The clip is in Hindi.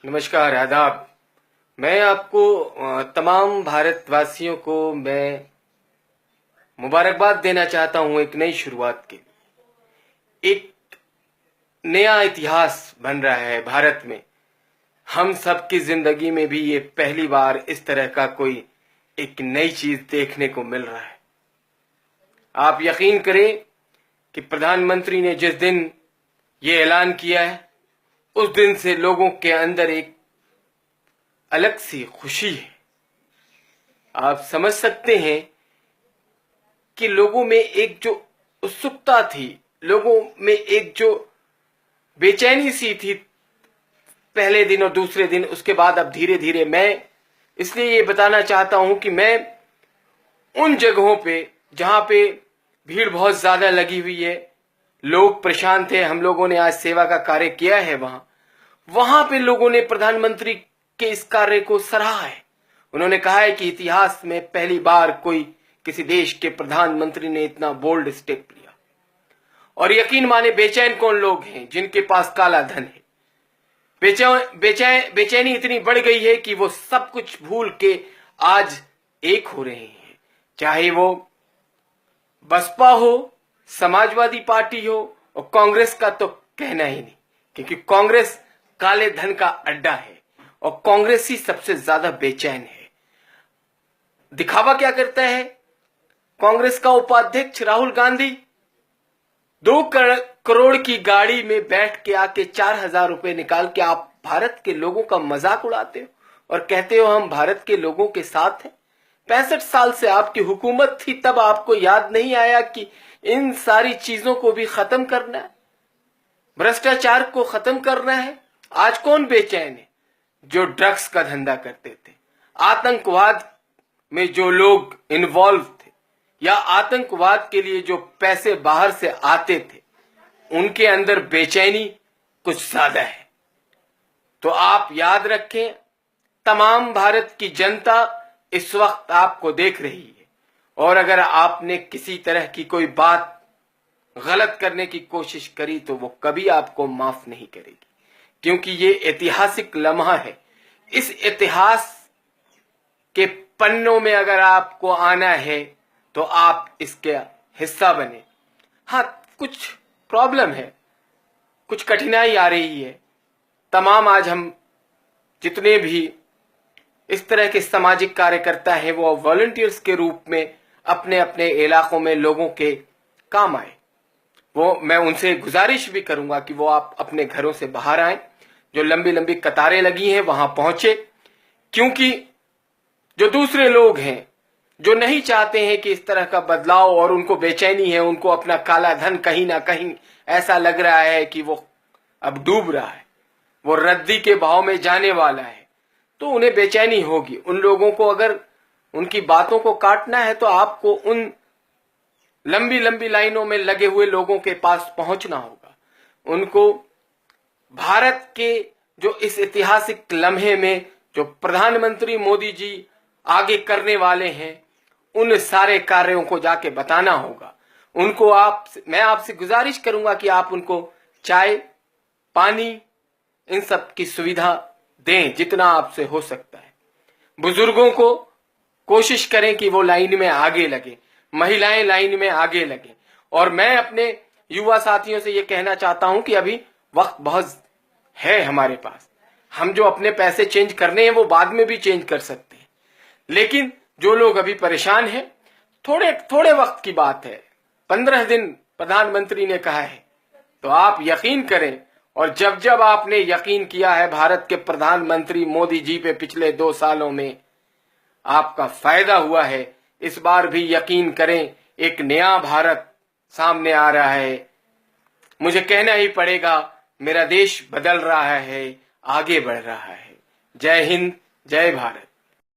नमस्कार, आदाब। मैं आपको तमाम भारतवासियों को मैं मुबारकबाद देना चाहता हूं एक नई शुरुआत के लिए। एक नया इतिहास बन रहा है भारत में। हम सबकी जिंदगी में भी ये पहली बार इस तरह का कोई एक नई चीज देखने को मिल रहा है। आप यकीन करें कि प्रधानमंत्री ने जिस दिन ये ऐलान किया है, उस दिन से लोगों के अंदर एक अलग सी खुशी है। आप समझ सकते हैं कि लोगों में एक जो उत्सुकता थी, लोगों में एक जो बेचैनी सी थी पहले दिन और दूसरे दिन, उसके बाद अब धीरे धीरे मैं इसलिए ये बताना चाहता हूं कि मैं उन जगहों पे जहां पे भीड़ बहुत ज्यादा लगी हुई है, लोग परेशान थे, हम लोगों ने आज सेवा का कार्य किया है, वहां पे लोगों ने प्रधानमंत्री के इस कार्य को सराहा है। उन्होंने कहा है कि इतिहास में पहली बार कोई किसी देश के प्रधानमंत्री ने इतना बोल्ड स्टेप लिया। और यकीन माने, बेचैन कौन लोग हैं जिनके पास काला धन है। बेचैनी इतनी बढ़ गई है कि वो सब कुछ भूल के आज एक हो रहे हैं। चाहे वो बसपा हो, समाजवादी पार्टी हो और कांग्रेस का तो कहना ही नहीं, क्योंकि कांग्रेस काले धन का अड्डा है और कांग्रेस ही सबसे ज्यादा बेचैन है। दिखावा क्या करता है कांग्रेस का उपाध्यक्ष राहुल गांधी? 2 करोड़ की गाड़ी में बैठ के आके 4,000 रुपए निकाल के आप भारत के लोगों का मजाक उड़ाते हो और कहते हो हम भारत के लोगों के साथ हैं। 65 साल से आपकी हुकूमत थी, तब आपको याद नहीं आया कि इन सारी चीजों को भी खत्म करना है, भ्रष्टाचार को खत्म करना है। आज कौन बेचैन है? जो ड्रग्स का धंधा करते थे, आतंकवाद में जो लोग इन्वॉल्व थे, या आतंकवाद के लिए जो पैसे बाहर से आते थे, उनके अंदर बेचैनी कुछ ज्यादा है। तो आप याद रखें, तमाम भारत की जनता इस वक्त आपको देख रही है और अगर आपने किसी तरह की कोई बात गलत करने की कोशिश करी तो वो कभी आपको माफ नहीं करेगी, क्योंकि ये ऐतिहासिक लम्हा है। इस इतिहास के पन्नों में अगर आपको आना है तो आप इसके हिस्सा बने। हाँ, कुछ प्रॉब्लम है, कुछ कठिनाई आ रही है। तमाम आज हम जितने भी इस तरह के सामाजिक कार्यकर्ता हैं, वो वॉलंटियर्स के रूप में अपने अपने इलाकों में लोगों के काम आए। वो मैं उनसे गुजारिश भी करूंगा कि वो आप अपने घरों से बाहर आए, जो लंबी लंबी कतारें लगी हैं वहां पहुंचे, क्योंकि जो दूसरे लोग हैं जो नहीं चाहते हैं कि इस तरह का बदलाव, और उनको बेचैनी है, उनको अपना काला धन कहीं ना कहीं ऐसा लग रहा है कि वो अब डूब रहा है, वो रद्दी के भाव में जाने वाला है, तो उन्हें बेचैनी होगी। उन लोगों को अगर उनकी बातों को काटना है तो आपको उन लंबी लंबी लाइनों में लगे हुए लोगों के पास पहुंचना होगा। उनको भारत के जो इस ऐतिहासिक लम्हे में जो प्रधानमंत्री मोदी जी आगे करने वाले हैं, उन सारे कार्यों को जाके बताना होगा उनको। मैं आपसे गुजारिश करूंगा कि आप उनको चाय, पानी, इन सब की सुविधा दें जितना आपसे हो सकता है। बुजुर्गों को कोशिश करें कि वो लाइन में आगे लगे, महिलाएं लाइन में आगे लगे। और मैं अपने युवा साथियों से ये कहना चाहता हूं कि अभी वक्त बहुत है हमारे पास। हम जो अपने पैसे चेंज करने हैं वो बाद में भी चेंज कर सकते हैं, लेकिन जो लोग अभी परेशान हैं, थोड़े थोड़े वक्त की बात है, 15 दिन प्रधानमंत्री ने कहा है, तो आप यकीन करें। और जब जब आपने यकीन किया है भारत के प्रधानमंत्री मोदी जी पे पिछले 2 सालों में, आपका फायदा हुआ है। इस बार भी यकीन करें, एक नया भारत सामने आ रहा है। मुझे कहना ही पड़ेगा, मेरा देश बदल रहा है, आगे बढ़ रहा है। जय हिंद, जय भारत।